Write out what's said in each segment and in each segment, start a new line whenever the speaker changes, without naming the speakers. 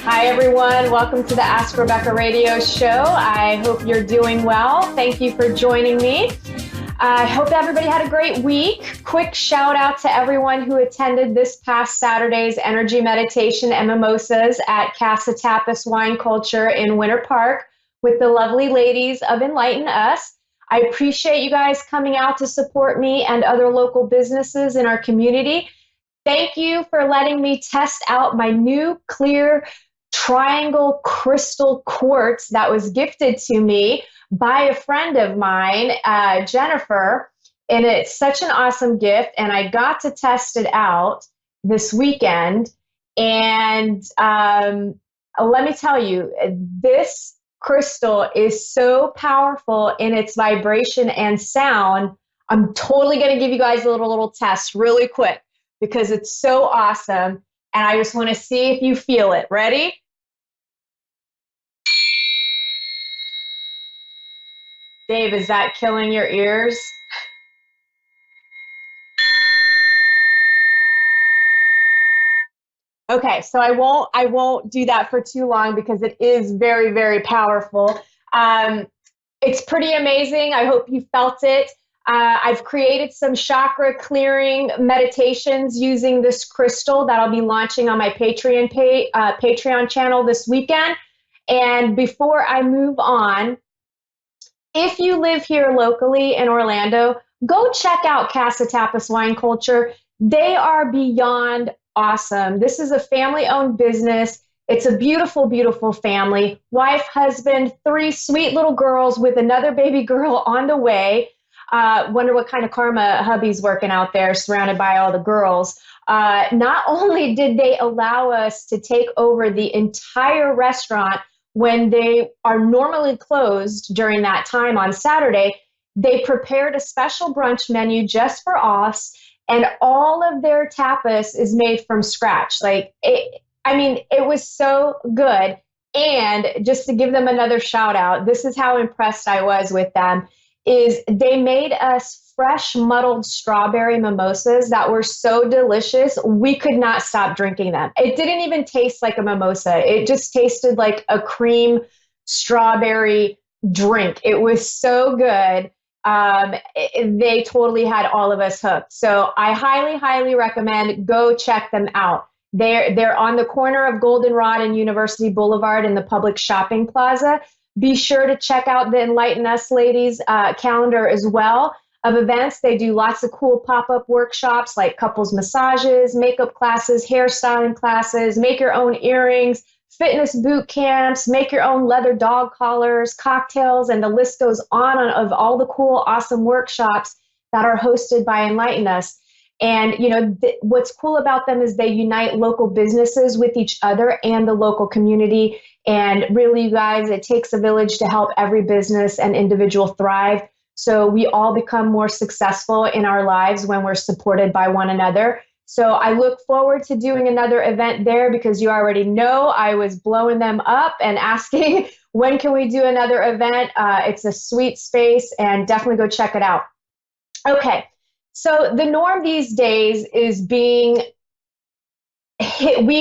Hi, everyone. Welcome to the Ask Rebecca radio show. I hope you're doing well. Thank you for joining me. I hope everybody had a great week. Quick shout out to everyone who attended this past Saturday's energy meditation and mimosas at Casa Tapas Wine Culture in Winter Park with the lovely ladies of Enlighten Us. I appreciate you guys coming out to support me and other local businesses in our community. Thank you for letting me test out my new clear triangle crystal quartz that was gifted to me by a friend of mine, Jennifer. And it's such an awesome gift. And I got to test it out this weekend. And let me tell you, this crystal is so powerful in its vibration and sound. I'm totally going to give you guys a little test really quick because it's so awesome. And I just want to see if you feel it. Ready? Dave, is that killing your ears? Okay, so I won't do that for too long because it is very, very powerful. It's pretty amazing. I hope you felt it. I've created some chakra clearing meditations using this crystal that I'll be launching on my Patreon channel this weekend. And before I move on, if you live here locally in Orlando, go check out Casa Tapas Wine Culture. They are beyond awesome. This is a family-owned business. It's a beautiful, beautiful family. Wife, husband, 3 sweet little girls with another baby girl on the way. Wonder what kind of karma hubby's working out there surrounded by all the girls. Not only did they allow us to take over the entire restaurant when they are normally closed during that time on Saturday, they prepared a special brunch menu just for us, and all of their tapas is made from scratch. It was so good. And just to give them another shout out, this is how impressed I was with them, is they made us fresh muddled strawberry mimosas that were so delicious, we could not stop drinking them. It didn't even taste like a mimosa. It just tasted like a cream strawberry drink. It was so good. They totally had all of us hooked. So I highly, highly recommend go check them out. They're on the corner of Goldenrod and University Boulevard in the public shopping plaza. Be sure to check out the Enlighten Us ladies calendar as well of events. They do lots of cool pop-up workshops like couples massages, makeup classes, hairstyling classes, make your own earrings, fitness boot camps, make your own leather dog collars, cocktails, and the list goes on of all the cool, awesome workshops that are hosted by Enlighten Us. And, what's cool about them is they unite local businesses with each other and the local community. And really, you guys, it takes a village to help every business and individual thrive. So we all become more successful in our lives when we're supported by one another. So I look forward to doing another event there because you already know I was blowing them up and asking, when can we do another event? It's a sweet space and definitely go check it out. Okay. So the norm these days is we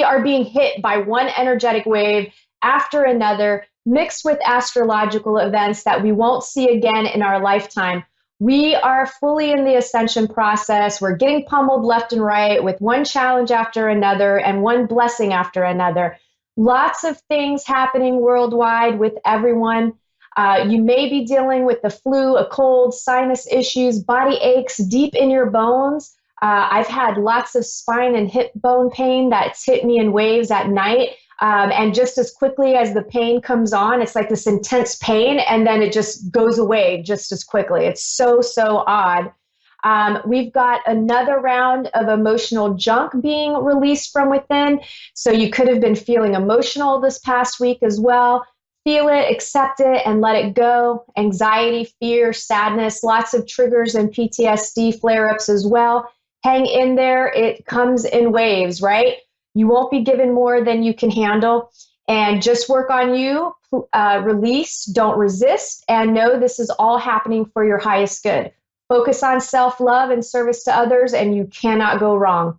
are being hit by one energetic wave after another, mixed with astrological events that we won't see again in our lifetime. We are fully in the ascension process. We're getting pummeled left and right with one challenge after another and one blessing after another. Lots of things happening worldwide with everyone. You may be dealing with the flu, a cold, sinus issues, body aches deep in your bones. I've had lots of spine and hip bone pain that's hit me in waves at night. And just as quickly as the pain comes on, it's like this intense pain, and then it just goes away just as quickly. It's so, so odd. We've got another round of emotional junk being released from within. So you could have been feeling emotional this past week as well. Feel it, accept it, and let it go. Anxiety, fear, sadness, lots of triggers and PTSD flare-ups as well. Hang in there. It comes in waves, right? You won't be given more than you can handle. And just work on you, release, don't resist, and know this is all happening for your highest good. Focus on self-love and service to others, and you cannot go wrong.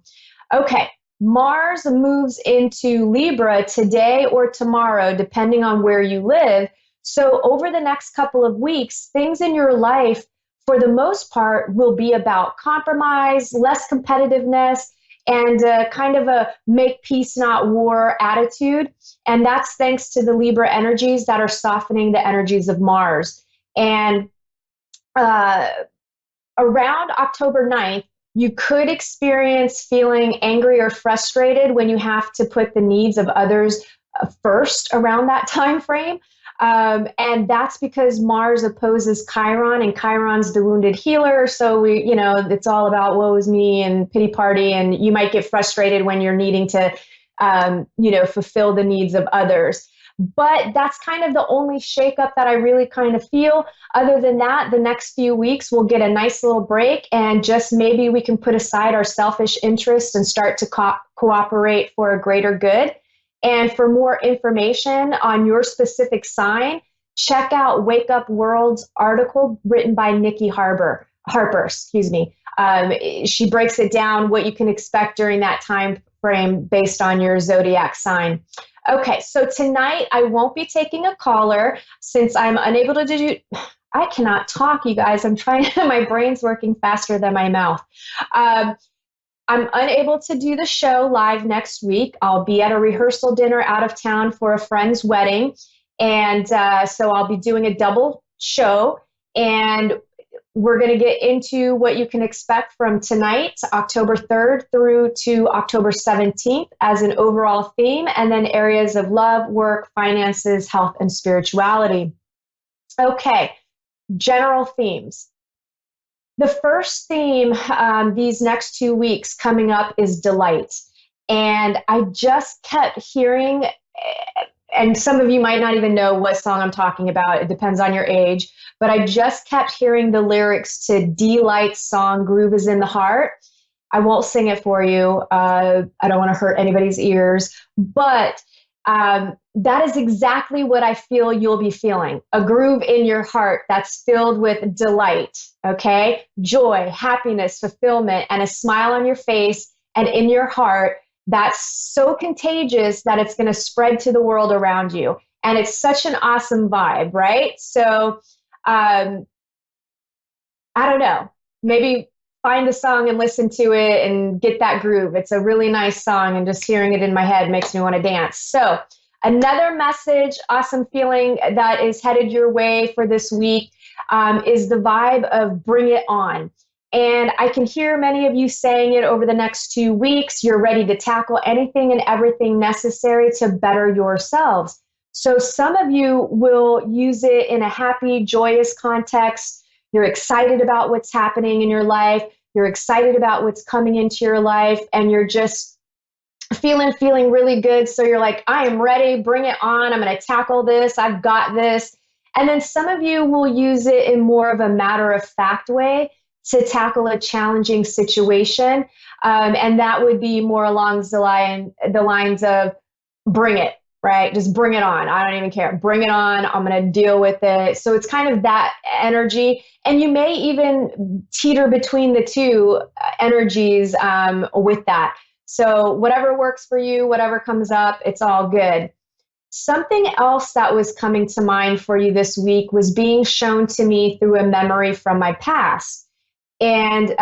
Okay, Mars moves into Libra today or tomorrow, depending on where you live. So, over the next couple of weeks, things in your life, for the most part, will be about compromise, less competitiveness, and kind of a make peace, not war attitude. And that's thanks to the Libra energies that are softening the energies of Mars. And uh, around October 9th, you could experience feeling angry or frustrated when you have to put the needs of others first around that time frame. And that's because Mars opposes Chiron, and Chiron's the wounded healer. So it's all about woe is me and pity party. And you might get frustrated when you're needing to, fulfill the needs of others. But that's kind of the only shakeup that I really kind of feel. Other than that, the next few weeks we'll get a nice little break, and just maybe we can put aside our selfish interests and start to cooperate for a greater good. And for more information on your specific sign, check out Wake Up World's article written by Nikki Harper, excuse me. She breaks it down what you can expect during that time frame based on your zodiac sign. Okay, so tonight I won't be taking a caller since I'm unable to do. I cannot talk, you guys. I'm trying. My brain's working faster than my mouth. I'm unable to do the show live next week. I'll be at a rehearsal dinner out of town for a friend's wedding. And so I'll be doing a double show. And we're going to get into what you can expect from tonight, October 3rd through to October 17th as an overall theme, and then areas of love, work, finances, health, and spirituality. Okay, general themes. The first theme these next 2 weeks coming up is delight. And I just kept hearing, and some of you might not even know what song I'm talking about. It depends on your age. But I just kept hearing the lyrics to D-Light's song, Groove is in the Heart. I won't sing it for you. I don't want to hurt anybody's ears. But that is exactly what I feel you'll be feeling. A groove in your heart that's filled with delight, okay? Joy, happiness, fulfillment, and a smile on your face and in your heart that's so contagious that it's going to spread to the world around you. And it's such an awesome vibe, right? So I don't know, maybe find a song and listen to it and get that groove. It's a really nice song, and just hearing it in my head makes me want to dance. So another message, awesome feeling that is headed your way for this week is the vibe of bring it on. And I can hear many of you saying it over the next 2 weeks. You're ready to tackle anything and everything necessary to better yourselves. So some of you will use it in a happy, joyous context. You're excited about what's happening in your life. You're excited about what's coming into your life, and you're just feeling really good. So you're like, I am ready, bring it on. I'm going to tackle this. I've got this. And then some of you will use it in more of a matter of fact way to tackle a challenging situation. And that would be more along the lines of bring it, right? Just bring it on. I don't even care. Bring it on. I'm going to deal with it. So it's kind of that energy. And you may even teeter between the two energies with that. So whatever works for you, whatever comes up, it's all good. Something else that was coming to mind for you this week was being shown to me through a memory from my past. And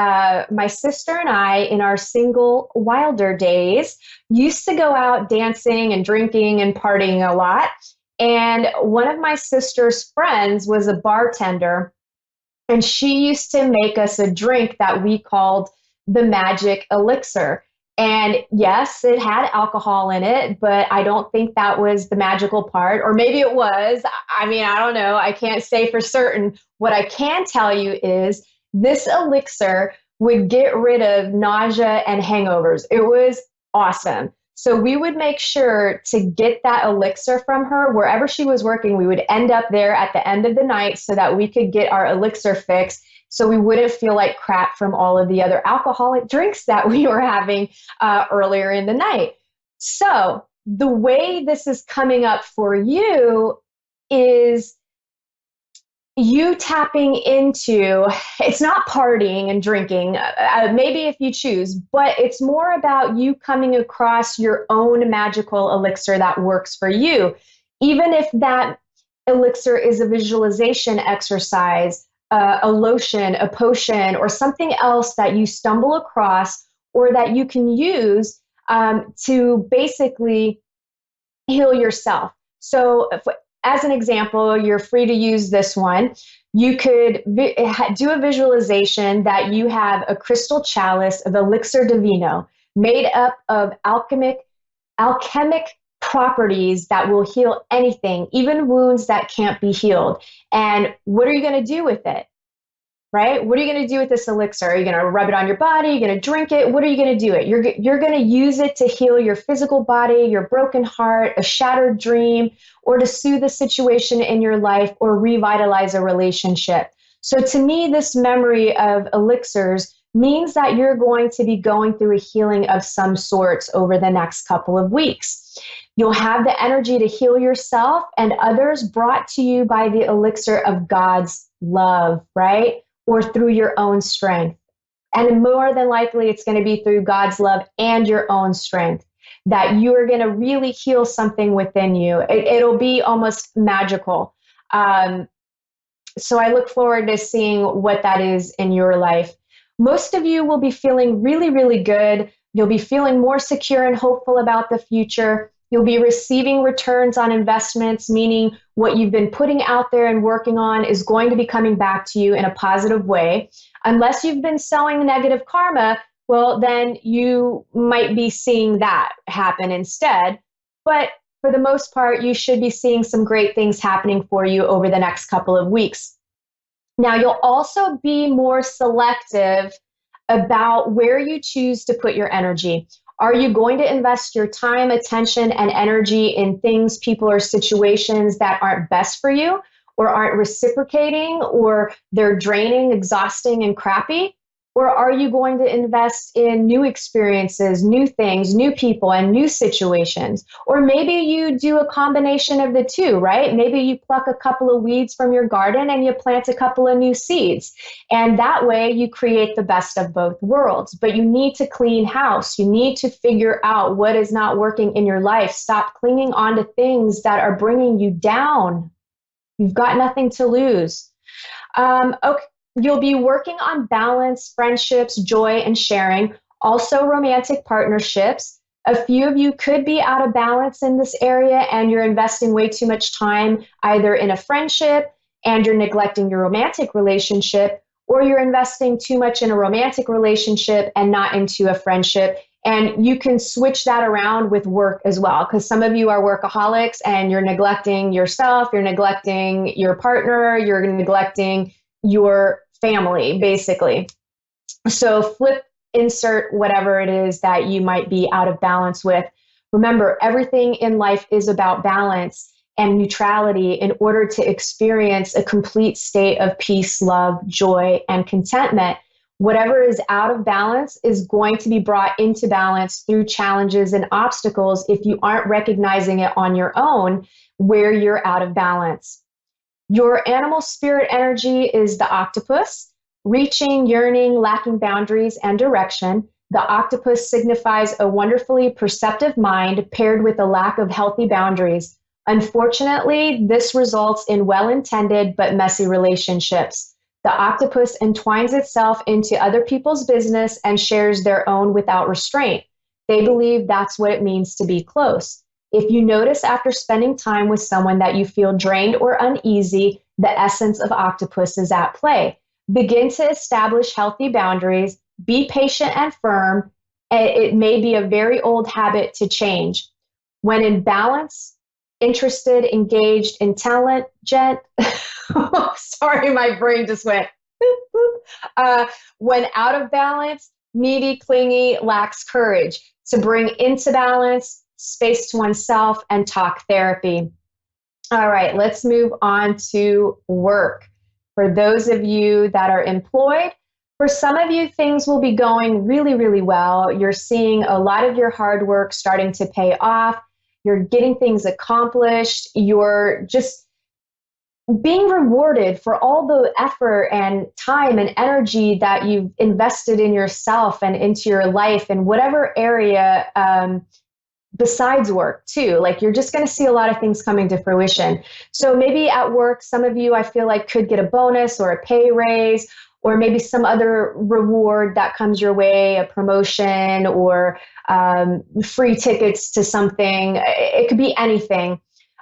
my sister and I, in our single wilder days, used to go out dancing and drinking and partying a lot. And one of my sister's friends was a bartender, and she used to make us a drink that we called the magic elixir. And yes, it had alcohol in it, but I don't think that was the magical part. Or maybe it was. I mean, I don't know. I can't say for certain. What I can tell you is this elixir would get rid of nausea and hangovers. It was awesome. So we would make sure to get that elixir from her wherever she was working. We would end up there at the end of the night so that we could get our elixir fix, so we wouldn't feel like crap from all of the other alcoholic drinks that we were having earlier in the night. So the way this is coming up for you is you tapping into, it's not partying and drinking, maybe if you choose, but it's more about you coming across your own magical elixir that works for you. Even if that elixir is a visualization exercise, a lotion, a potion, or something else that you stumble across or that you can use to basically heal yourself. So, as an example, you're free to use this one. You could do a visualization that you have a crystal chalice of elixir divino made up of alchemic properties that will heal anything, even wounds that can't be healed. And what are you going to do with it? Right? What are you going to do with this elixir? Are you going to rub it on your body? Are you going to drink it? What are you going to do it? You're going to use it to heal your physical body, your broken heart, a shattered dream, or to soothe a situation in your life or revitalize a relationship. So to me, this memory of elixirs means that you're going to be going through a healing of some sorts over the next couple of weeks. You'll have the energy to heal yourself and others brought to you by the elixir of God's love, right? Or through your own strength. And more than likely, it's going to be through God's love and your own strength that you are going to really heal something within you. It'll be almost magical. So I look forward to seeing what that is in your life. Most of you will be feeling really, really good. You'll be feeling more secure and hopeful about the future. You'll be receiving returns on investments, meaning what you've been putting out there and working on is going to be coming back to you in a positive way. Unless you've been sowing negative karma, well, then you might be seeing that happen instead. But for the most part, you should be seeing some great things happening for you over the next couple of weeks. Now, you'll also be more selective about where you choose to put your energy. Are you going to invest your time, attention, and energy in things, people, or situations that aren't best for you or aren't reciprocating or they're draining, exhausting, and crappy? Or are you going to invest in new experiences, new things, new people, and new situations? Or maybe you do a combination of the two, right? Maybe you pluck a couple of weeds from your garden and you plant a couple of new seeds. And that way you create the best of both worlds. But you need to clean house. You need to figure out what is not working in your life. Stop clinging on to things that are bringing you down. You've got nothing to lose. Okay. You'll be working on balance, friendships, joy, and sharing, also romantic partnerships. A few of you could be out of balance in this area and you're investing way too much time either in a friendship and you're neglecting your romantic relationship, or you're investing too much in a romantic relationship and not into a friendship. And you can switch that around with work as well, because some of you are workaholics and you're neglecting yourself, you're neglecting your partner, you're neglecting your family, basically. So flip, insert whatever it is that you might be out of balance with. Remember, everything in life is about balance and neutrality in order to experience a complete state of peace, love, joy, and contentment. Whatever is out of balance is going to be brought into balance through challenges and obstacles if you aren't recognizing it on your own where you're out of balance. Your animal spirit energy is the octopus, reaching, yearning, lacking boundaries and direction. The octopus signifies a wonderfully perceptive mind paired with a lack of healthy boundaries. Unfortunately, this results in well-intended but messy relationships. The octopus entwines itself into other people's business and shares their own without restraint. They believe that's what it means to be close. If you notice after spending time with someone that you feel drained or uneasy, the essence of octopus is at play. Begin to establish healthy boundaries, be patient and firm. It may be a very old habit to change. When in balance, interested, engaged, intelligent, sorry, my brain just went, when out of balance, needy, clingy, lacks courage. To bring into balance, space to oneself, and talk therapy. All right, let's move on to work. For those of you that are employed, for some of you, things will be going really, really well. You're seeing a lot of your hard work starting to pay off. You're getting things accomplished. You're just being rewarded for all the effort and time and energy that you've invested in yourself and into your life in whatever area, besides work too. Like you're just going to see a lot of things coming to fruition. So maybe at work, some of you I feel like could get a bonus or a pay raise, or maybe some other reward that comes your way, a promotion or free tickets to something. It could be anything.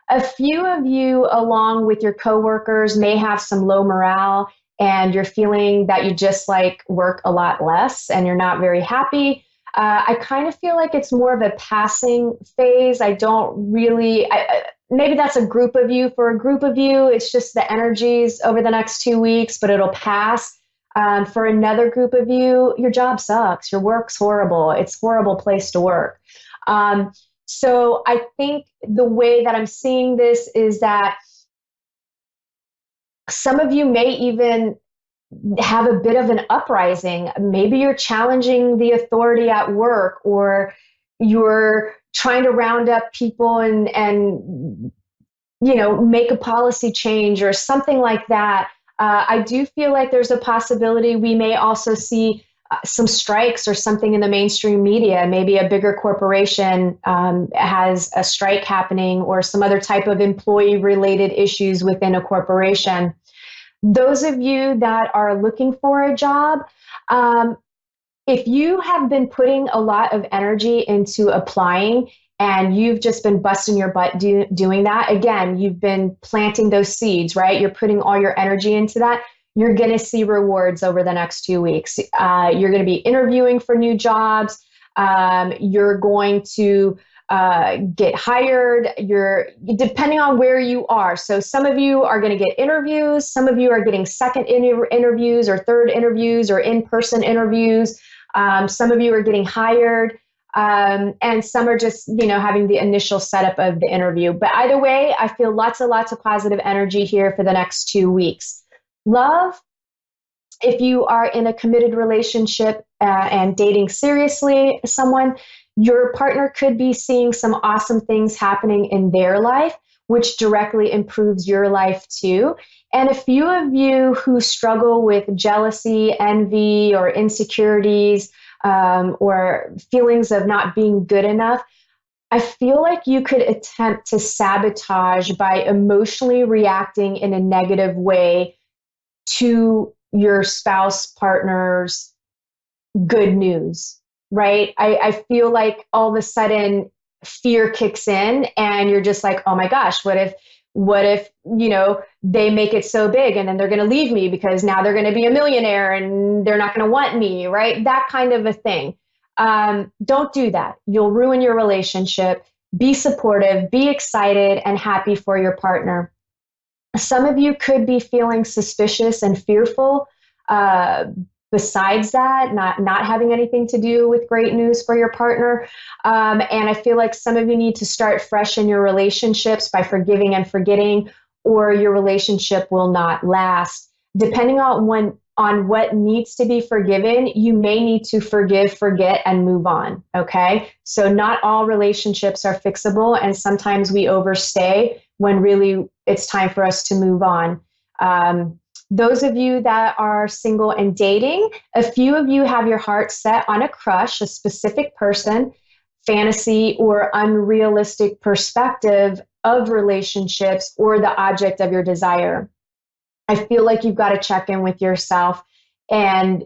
A few of you, along with your coworkers, may have some low morale and you're feeling that you just like work a lot less and you're not very happy. I kind of feel like it's more of a passing phase. I don't really, maybe that's a group of you. For a group of you, it's just the energies over the next 2 weeks, but it'll pass. For another group of you, your job sucks. Your work's horrible. It's a horrible place to work. So I think the way that I'm seeing this is that some of you may even have a bit of an uprising. Maybe you're challenging the authority at work, or you're trying to round up people and make a policy change or something like that. I do feel like there's a possibility we may also see some strikes or something in the mainstream media. Maybe a bigger corporation has a strike happening, or some other type of employee related issues within a corporation. Those of you that are looking for a job, if you have been putting a lot of energy into applying and you've just been busting your butt doing that, again, you've been planting those seeds, right? You're putting all your energy into that. You're going to see rewards over the next 2 weeks. You're going to be interviewing for new jobs. You're going to get hired. You're depending on where you are. So some of you are going to get interviews. Some of you are getting second interviews or third interviews or in-person interviews. Some of you are getting hired. And some are just, having the initial setup of the interview. But either way, I feel lots and lots of positive energy here for the next 2 weeks. Love, if you are in a committed relationship and dating seriously someone, your partner could be seeing some awesome things happening in their life, which directly improves your life too. And a few of you who struggle with jealousy, envy, or insecurities, or feelings of not being good enough, I feel like you could attempt to sabotage by emotionally reacting in a negative way to your spouse partner's good news, right? I feel like all of a sudden fear kicks in and you're just like, oh my gosh, what if, they make it so big and then they're going to leave me because now they're going to be a millionaire and they're not going to want me, right? That kind of a thing. Don't do that. You'll ruin your relationship. Be supportive, be excited and happy for your partner. Some of you could be feeling suspicious and fearful. Besides that, not having anything to do with great news for your partner. And I feel like some of you need to start fresh in your relationships by forgiving and forgetting, or your relationship will not last. Depending on what needs to be forgiven, you may need to forgive, forget, and move on, okay? So not all relationships are fixable, and sometimes we overstay when really it's time for us to move on. Those of you that are single and dating, a few of you have your heart set on a crush, a specific person, fantasy, or unrealistic perspective of relationships or the object of your desire. I feel like you've got to check in with yourself and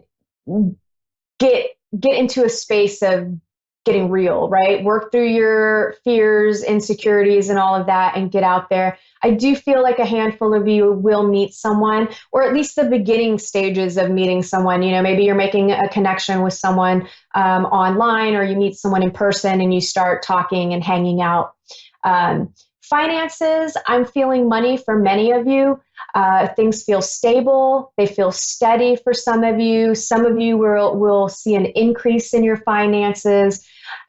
get into a space of getting real, right? Work through your fears, insecurities, and all of that and get out there. I do feel like a handful of you will meet someone, or at least the beginning stages of meeting someone. Maybe you're making a connection with someone online, or you meet someone in person and you start talking and hanging out. Finances, I'm feeling money for many of you. Things feel stable. They feel steady for some of you. Some of you will see an increase in your finances.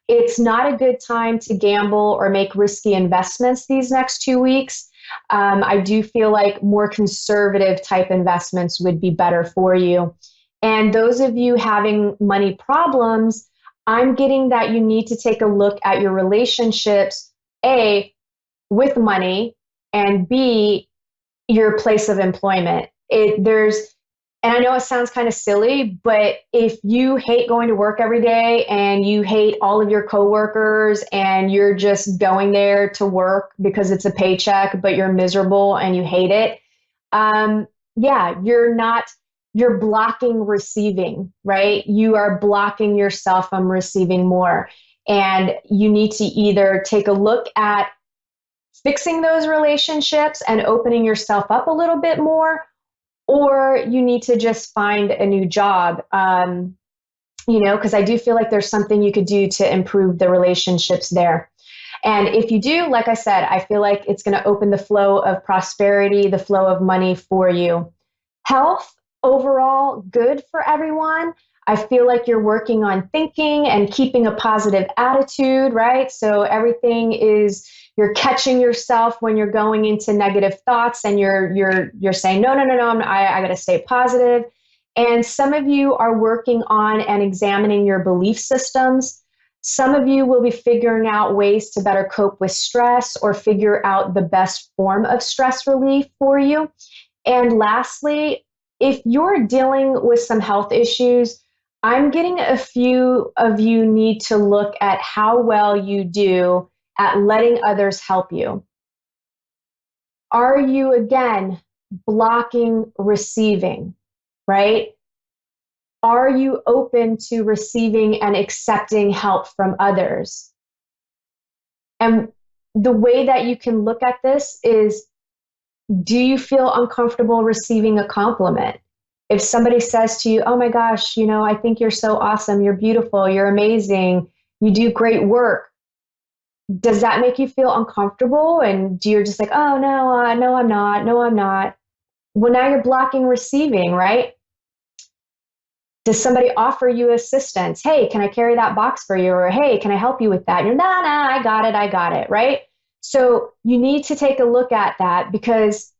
It's not a good time to gamble or make risky investments these next 2 weeks. I do feel like more conservative type investments would be better for you. And those of you having money problems, I'm getting that you need to take a look at your relationships, A, with money, and B, your place of employment. And I know it sounds kind of silly, but if you hate going to work every day and you hate all of your coworkers and you're just going there to work because it's a paycheck, but you're miserable and you hate it, yeah, you're blocking receiving, right? You are blocking yourself from receiving more. And you need to either take a look at fixing those relationships and opening yourself up a little bit more, or you need to just find a new job. Because I do feel like there's something you could do to improve the relationships there. And if you do, like I said, I feel like it's going to open the flow of prosperity, the flow of money for you. Health overall, good for everyone. I feel like you're working on thinking and keeping a positive attitude, right? So you're catching yourself when you're going into negative thoughts and you're saying, no, I got to stay positive. And some of you are working on and examining your belief systems. Some of you will be figuring out ways to better cope with stress or figure out the best form of stress relief for you. And lastly, if you're dealing with some health issues, I'm getting a few of you need to look at how well you do at letting others help you. Are you, again, blocking receiving, right? Are you open to receiving and accepting help from others? And the way that you can look at this is, do you feel uncomfortable receiving a compliment? If somebody says to you, oh my gosh, I think you're so awesome, you're beautiful, you're amazing, you do great work, does that make you feel uncomfortable? And do you're just like, oh no, no, I'm not. No, I'm not. Well, now you're blocking receiving, right? Does somebody offer you assistance? Hey, can I carry that box for you? Or hey, can I help you with that? And you're, nah, I got it, right? So you need to take a look at that, because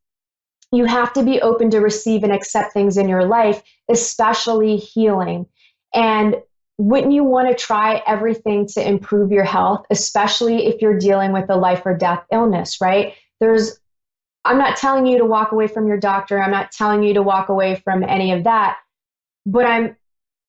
you have to be open to receive and accept things in your life, especially healing. And wouldn't you want to try everything to improve your health, especially if you're dealing with a life or death illness, right? I'm not telling you to walk away from your doctor. I'm not telling you to walk away from any of that, but I'm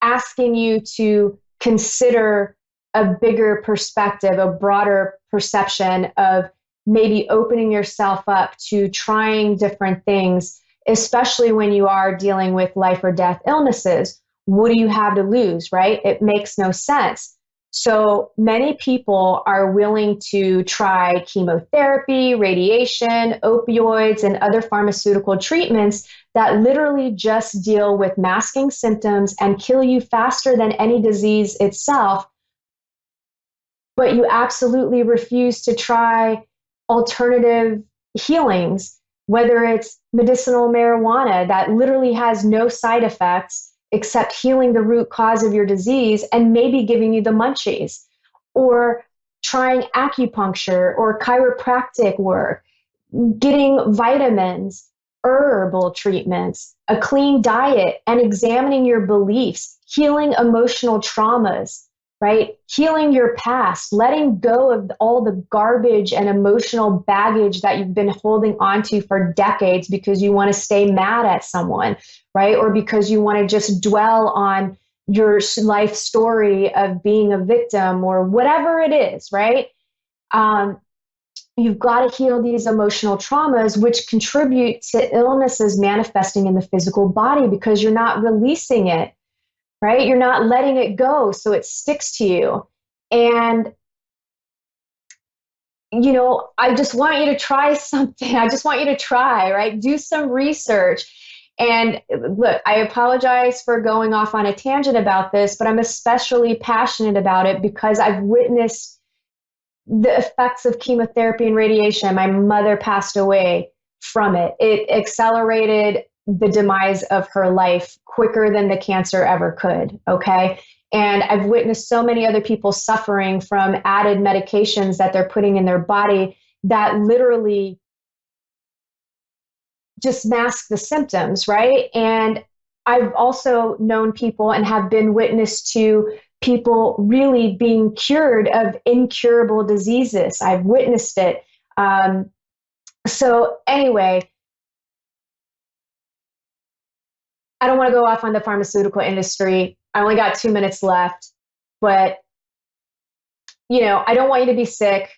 asking you to consider a bigger perspective, a broader perception of maybe opening yourself up to trying different things, especially when you are dealing with life or death illnesses. What do you have to lose, right? It makes no sense. So many people are willing to try chemotherapy, radiation, opioids, and other pharmaceutical treatments that literally just deal with masking symptoms and kill you faster than any disease itself. But you absolutely refuse to try alternative healings, whether it's medicinal marijuana that literally has no side effects except healing the root cause of your disease and maybe giving you the munchies, or trying acupuncture or chiropractic work, getting vitamins, herbal treatments, a clean diet, and examining your beliefs, healing emotional traumas, right? Healing your past, letting go of all the garbage and emotional baggage that you've been holding onto for decades because you want to stay mad at someone, right? Or because you want to just dwell on your life story of being a victim or whatever it is, right? You've got to heal these emotional traumas, which contribute to illnesses manifesting in the physical body because you're not releasing it. Right? You're not letting it go, so it sticks to you. And, I just want you to try something. I just want you to try, right? Do some research. And look, I apologize for going off on a tangent about this, but I'm especially passionate about it because I've witnessed the effects of chemotherapy and radiation. My mother passed away from it. It accelerated the demise of her life quicker than the cancer ever could. Okay. And I've witnessed so many other people suffering from added medications that they're putting in their body that literally just mask the symptoms. Right. And I've also known people and have been witness to people really being cured of incurable diseases. I've witnessed it. So anyway, I don't want to go off on the pharmaceutical industry. I only got 2 minutes left, but I don't want you to be sick.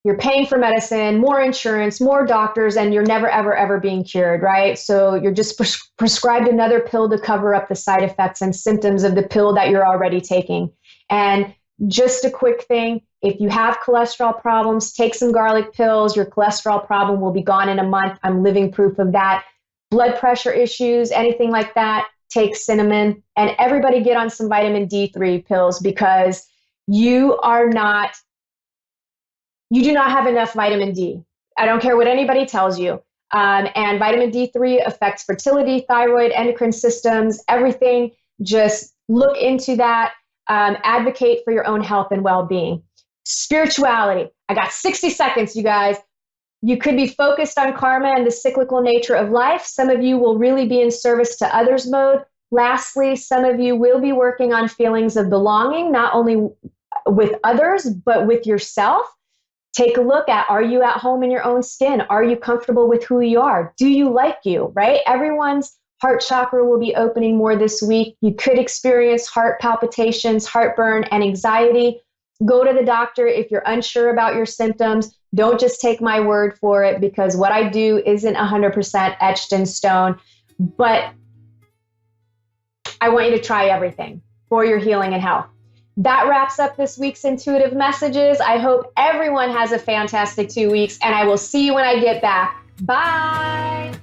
You're paying for medicine, more insurance, more doctors, and you're never, ever, ever being cured, right? So you're just prescribed another pill to cover up the side effects and symptoms of the pill that you're already taking. And just a quick thing, if you have cholesterol problems, take some garlic pills. Your cholesterol problem will be gone in a month. I'm living proof of that. Blood pressure issues, anything like that, take cinnamon. And everybody get on some vitamin D3 pills because you do not have enough vitamin D. I don't care what anybody tells you. And vitamin D3 affects fertility, thyroid, endocrine systems, everything. Just look into that. Advocate for your own health and well-being. Spirituality. I got 60 seconds, you guys. You could be focused on karma and the cyclical nature of life. Some of you will really be in service to others mode. Lastly, some of you will be working on feelings of belonging, not only with others, but with yourself. Take a look at, are you at home in your own skin? Are you comfortable with who you are? Do you like you, right? Everyone's heart chakra will be opening more this week. You could experience heart palpitations, heartburn, and anxiety. Go to the doctor if you're unsure about your symptoms. Don't just take my word for it, because what I do isn't 100% etched in stone. But I want you to try everything for your healing and health. That wraps up this week's intuitive messages. I hope everyone has a fantastic 2 weeks, and I will see you when I get back. Bye.